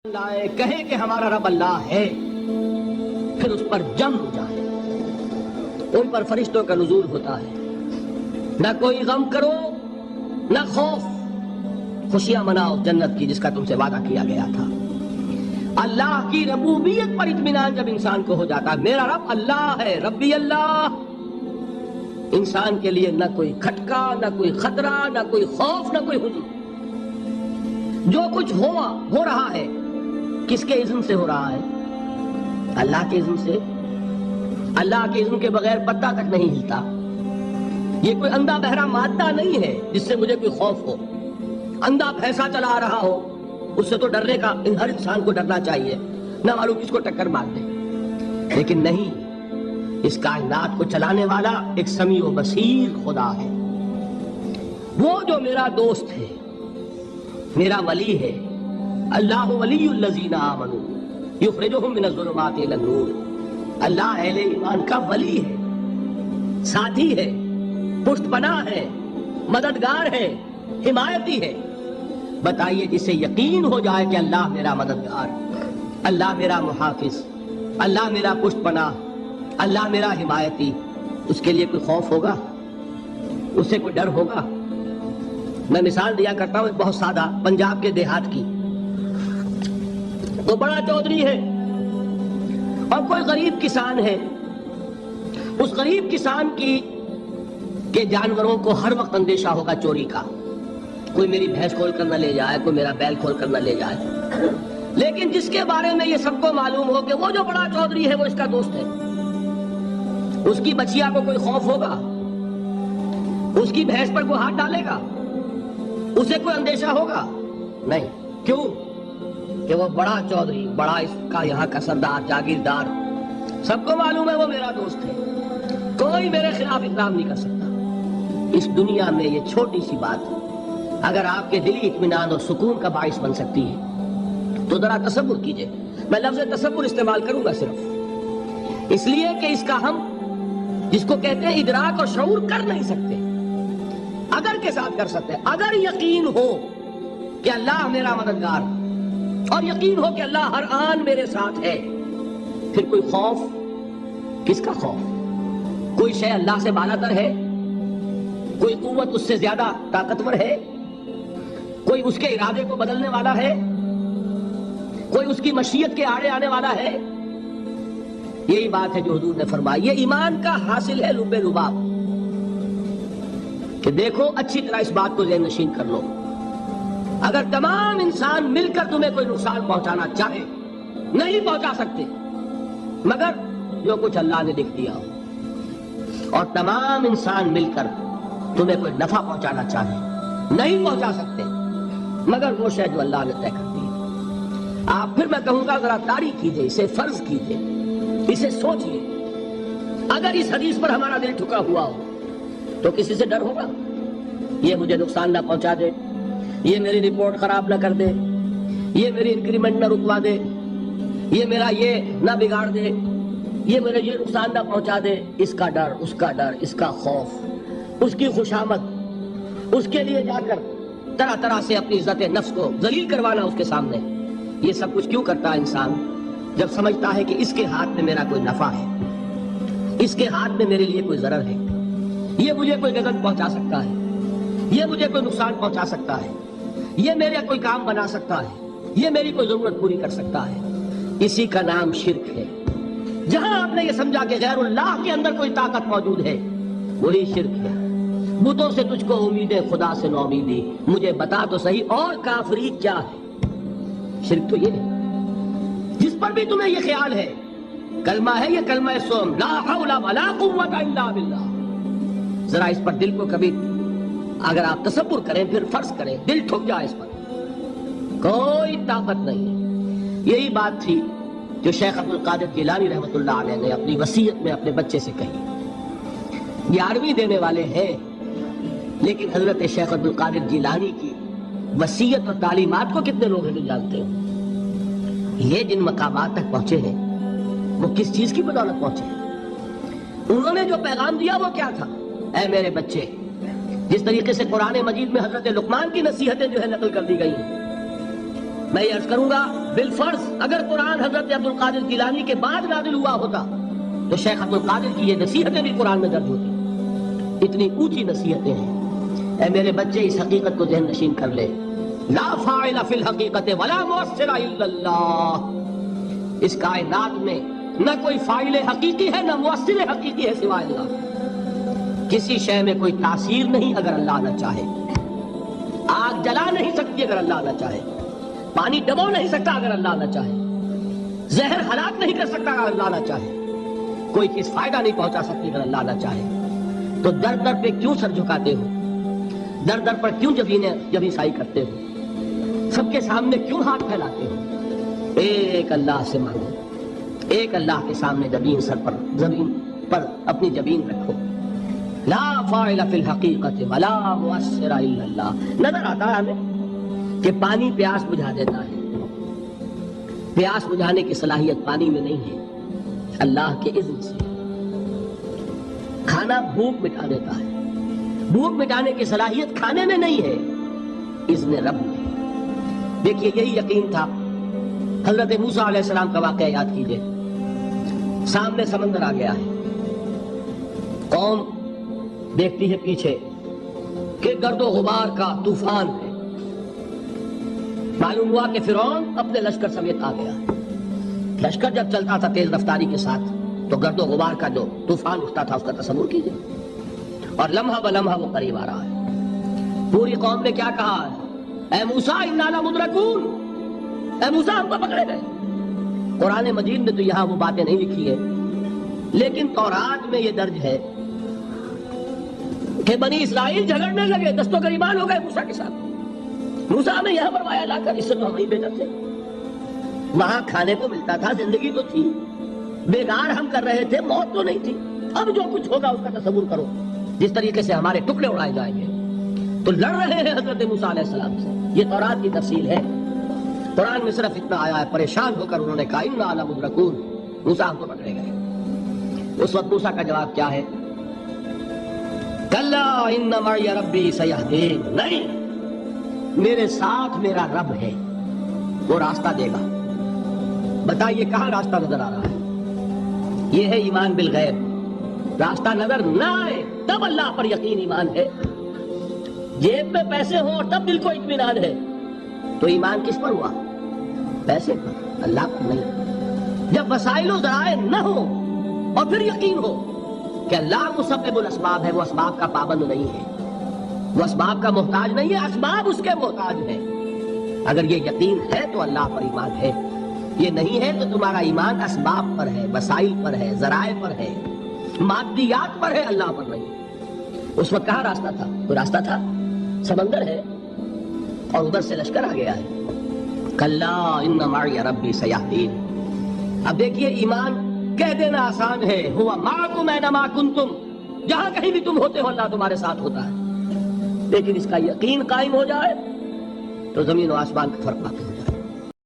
لائے کہے کہ ہمارا رب اللہ ہے، پھر اس پر جنگ ہو جائے، ان پر فرشتوں کا نزول ہوتا ہے، نہ کوئی غم کرو نہ خوف، خوشیاں مناؤ جنت کی جس کا تم سے وعدہ کیا گیا تھا۔ اللہ کی ربوبیت پر اطمینان جب انسان کو ہو جاتا ہے، میرا رب اللہ ہے، ربی اللہ، انسان کے لیے نہ کوئی کھٹکا، نہ کوئی خطرہ، نہ کوئی خوف، نہ کوئی حزن۔ جو کچھ ہو رہا ہے کس کے اذن سے ہو رہا ہے؟ اللہ کے اذن سے۔ اللہ کے اذن کے بغیر پتہ تک نہیں ہلتا۔ یہ کوئی اندھا بہرا مادہ نہیں ہے جس سے مجھے کوئی خوف ہو۔ اندھا بھینسا چلا رہا ہو اس سے تو ڈرنے کا ہر انسان کو ڈرنا چاہیے، نہ معلوم کس کو ٹکر مار دے، لیکن نہیں، اس کائنات کو چلانے والا ایک سمیع و بصیر خدا ہے، وہ جو میرا دوست ہے، میرا ولی ہے۔ اللہ ولی الذین آمنوا یخرجہم من الظلمات الی النور۔ اللہ اہل ایمان کا ولی ہے، ساتھی ہے، پشت پناہ ہے، مددگار ہے، حمایتی ہے۔ بتائیے جسے یقین ہو جائے کہ اللہ میرا مددگار، اللہ میرا محافظ، اللہ میرا پشت پناہ، اللہ میرا حمایتی، اس کے لیے کوئی خوف ہوگا؟ اس سے کوئی ڈر ہوگا؟ میں مثال دیا کرتا ہوں ایک بہت سادہ، پنجاب کے دیہات کی۔ تو بڑا چودھری ہے اور کوئی غریب کسان ہے، اس غریب کسان کے جانوروں کو ہر وقت اندیشہ ہوگا چوری کا، کوئی میری بھینس کھول کر نہ لے جائے، کوئی میرا بیل کھول کر نہ لے جائے۔ لیکن جس کے بارے میں یہ سب کو معلوم ہو کہ وہ جو بڑا چودھری ہے وہ اس کا دوست ہے، اس کی بچیا کو کوئی خوف ہوگا؟ اس کی بھینس پر کوئی ہاتھ ڈالے گا؟ اسے کوئی اندیشہ ہوگا؟ نہیں۔ کیوں؟ کہ وہ بڑا چودھری، بڑا اس کا یہاں کا سردار، جاگیردار، سب کو معلوم ہے وہ میرا دوست ہے، کوئی میرے خلاف اقدام نہیں کر سکتا۔ اس دنیا میں یہ چھوٹی سی بات اگر آپ کے دلی اطمینان اور سکون کا باعث بن سکتی ہے تو ذرا تصور کیجئے۔ میں لفظ تصور استعمال کروں گا صرف اس لیے کہ اس کا ہم جس کو کہتے ہیں ادراک اور شعور کر نہیں سکتے، اگر کے ساتھ کر سکتے ہیں۔ اگر یقین ہو کہ اللہ میرا مددگار اور یقین ہو کہ اللہ ہر آن میرے ساتھ ہے، پھر کوئی خوف، کس کا خوف؟ کوئی شے اللہ سے بالاتر ہے؟ کوئی قوت اس سے زیادہ طاقتور ہے؟ کوئی اس کے ارادے کو بدلنے والا ہے؟ کوئی اس کی مشیت کے آڑے آنے والا ہے؟ یہی بات ہے جو حضور نے فرمائی، یہ ایمان کا حاصل ہے لب لباب، کہ دیکھو اچھی طرح اس بات کو ذہن نشین کر لو، اگر تمام انسان مل کر تمہیں کوئی نقصان پہنچانا چاہے نہیں پہنچا سکتے مگر جو کچھ اللہ نے لکھ دیا ہو، اور تمام انسان مل کر تمہیں کوئی نفع پہنچانا چاہے نہیں پہنچا سکتے مگر وہ شے جو اللہ نے طے کر دی ہے۔ آپ پھر میں کہوں گا ذرا طاری کیجئے، اسے فرض کیجئے، اسے سوچئے، اگر اس حدیث پر ہمارا دل ٹھکا ہوا ہو تو کسی سے ڈر ہوگا؟ یہ مجھے نقصان نہ پہنچا دے، یہ میری رپورٹ خراب نہ کر دے، یہ میری انکریمنٹ نہ رکوا دے، یہ میرا یہ نہ بگاڑ دے، یہ میرے یہ نقصان نہ پہنچا دے، اس کا ڈر، اس کا ڈر، اس کا خوف، اس کی خوشامد، اس کے لیے جا کر طرح طرح سے اپنی عزت نفس کو ذلیل کروانا اس کے سامنے۔ یہ سب کچھ کیوں کرتا ہے انسان؟ جب سمجھتا ہے کہ اس کے ہاتھ میں میرا کوئی نفع ہے، اس کے ہاتھ میں میرے لیے کوئی ضرر ہے، یہ مجھے کوئی غضب پہنچا سکتا ہے، یہ مجھے کوئی نقصان پہنچا سکتا ہے، یہ میرے کوئی کام بنا سکتا ہے، یہ میری کوئی ضرورت پوری کر سکتا ہے، اسی کا نام شرک ہے۔ جہاں آپ نے یہ سمجھا کہ غیر اللہ کے اندر کوئی طاقت موجود ہے وہی شرک ہے۔ بتوں سے تجھ کو امید ہے، خدا سے نومیدی، مجھے بتا تو صحیح اور کافری کیا ہے؟ شرک تو یہ ہے۔ جس پر بھی تمہیں یہ خیال ہے کلمہ ہے، یہ کلمہ سوم، لا حول ولا قوت الا باللہ، ذرا اس پر دل کو کبھی اگر آپ تصور کریں، پھر فرض کریں، دل ٹھک جائے اس پر، کوئی طاقت نہیں ہے۔ یہی بات تھی جو شیخ عبد القادر جیلانی رحمۃ اللہ علیہ نے اپنی وصیت میں اپنے بچے سے کہی۔ 11ویں دینے والے ہیں لیکن حضرت شیخ عبد القادر جیلانی کی وصیت اور تعلیمات کو کتنے لوگ ہیں جانتے ہیں؟ یہ جن مقامات تک پہنچے ہیں وہ کس چیز کی بدولت پہنچے ہیں؟ انہوں نے جو پیغام دیا وہ کیا تھا؟ اے میرے بچے، جس طریقے سے قرآن مجید میں حضرت لقمان کی نصیحتیں جو ہے نقل کر دی گئی ہیں، میں یہ عرض کروں گا بالفرض اگر قرآن حضرت عبد القادر جیلانی کے بعد نازل ہوا ہوتا تو شیخ عبد القادر کی یہ نصیحتیں بھی قرآن میں درج ہوتی. اتنی اونچی نصیحتیں ہیں. اے میرے بچے اس حقیقت کو ذہن نشین کر لے. لا فاعل فی الحقیقت ولا مؤثر الا اللہ. اس کائنات میں نہ کوئی فاعل حقیقی ہے نہ مؤثر حقیقی ہے سوائے اللہ. کسی شے میں کوئی تاثیر نہیں اگر اللہ نہ چاہے. آگ جلا نہیں سکتی اگر اللہ نہ چاہے. پانی ڈبو نہیں سکتا اگر اللہ نہ چاہے. زہر ہلاک نہیں کر سکتا اگر اللہ نہ چاہے. کوئی چیز فائدہ نہیں پہنچا سکتی اگر اللہ نہ چاہے. تو در در پہ کیوں سر جھکاتے ہو؟ در در پر کیوں جبیں سائی کرتے ہو؟ سب کے سامنے کیوں ہاتھ پھیلاتے ہو؟ ایک اللہ سے مانگو. ایک اللہ کے سامنے زمین پر اپنی جبین رکھو. لا فاعل فی الحقیقت ولا مؤثر الا اللہ. نظر آتا ہے ہمیں کہ پانی پیاس بجھا دیتا ہے. پیاس بجھانے کی صلاحیت پانی میں نہیں ہے، اللہ کے اذن سے. کھانا بھوک مٹا دیتا ہے. بھوک مٹانے کی صلاحیت کھانے میں نہیں ہے، اذن رب میں. دیکھیے یہی یقین تھا. حضرت موسیٰ علیہ السلام کا واقعہ یاد کیجئے. سامنے سمندر آ گیا ہے. قوم دیکھتی ہے پیچھے کہ گرد و غبار کا طوفان ہے. معلوم ہوا کہ فرعون اپنے لشکر سمیت آ گیا. لشکر جب چلتا تھا تیز رفتاری کے ساتھ تو گرد و غبار کا جو طوفان اٹھتا تھا اس کا تصور کیجئے. اور لمحہ بلمحہ وہ قریب آ رہا ہے. پوری قوم نے کیا کہا ہے؟ اے موسیٰ انا لمدرکون. اے موسیٰ ہم کو پکڑے گئے. قرآن مجید میں تو یہاں وہ باتیں نہیں لکھی ہے، لیکن تورات میں یہ درج ہے کہ بنی اسرائیل جھگڑنے لگے، دست و گریبان ہو گئے موسیٰ کے ساتھ. موسیٰ ہمیں یہاں فرمایا لا کر، اس سے تو ہم ہی بہتر تھے. وہاں کھانے کو ملتا تھا، زندگی تو تھی، بیگار ہم کر رہے تھے، موت تو نہیں تھی. اب جو کچھ ہوگا اس کا تصور کرو، جس طریقے سے ہمارے ٹکڑے اڑائے جائیں گے. تو لڑ رہے ہیں حضرت موسیٰ علیہ السلام سے. یہ تورات کی تفصیل ہے. قرآن میں صرف اتنا آیا ہے، پریشان ہو کر انہوں نے کہا انا لمدرکون. موسیٰ ہم کو پکڑے گئے. اس وقت موسیٰ کا جواب کیا ہے؟ کلا ان معی ربی سیہدین. نہیں، میرے ساتھ میرا رب ہے، وہ راستہ دے گا. بتائیے کہاں راستہ نظر آ رہا ہے؟ یہ ہے ایمان بالغیب. راستہ نظر نہ آئے تب اللہ پر یقین ایمان ہے. جیب میں پیسے ہوں اور تب دل کو اطمینان ہے تو ایمان کس پر ہوا؟ پیسے پر، اللہ پر نہیں. جب وسائل و ذرائع نہ ہو اور پھر یقین ہو کہ اللہ مسبب الاسباب ہے، وہ اسباب کا پابند نہیں ہے، وہ اسباب کا محتاج نہیں ہے، اسباب اس کے محتاج ہے. اگر یہ یقین ہے تو اللہ پر ایمان ہے. یہ نہیں ہے تو تمہارا ایمان اسباب پر ہے، وسائل پر ہے، ذرائع پر ہے، مادیات پر ہے، اللہ پر نہیں. اس وقت کہاں راستہ تھا؟ کوئی راستہ تھا؟ سمندر ہے اور ادھر سے لشکر آ گیا ہے. کلا ان معی ربی سیہدین. اب دیکھیے ایمان کہہ دینا آسان ہے، ہوا معکم اینما کنتم. جہاں کہیں بھی تم ہوتے ہو اللہ تمہارے ساتھ ہوتا ہے. لیکن اس کا یقین قائم ہو جائے تو زمین و آسمان کا فرق واقع ہو جائے.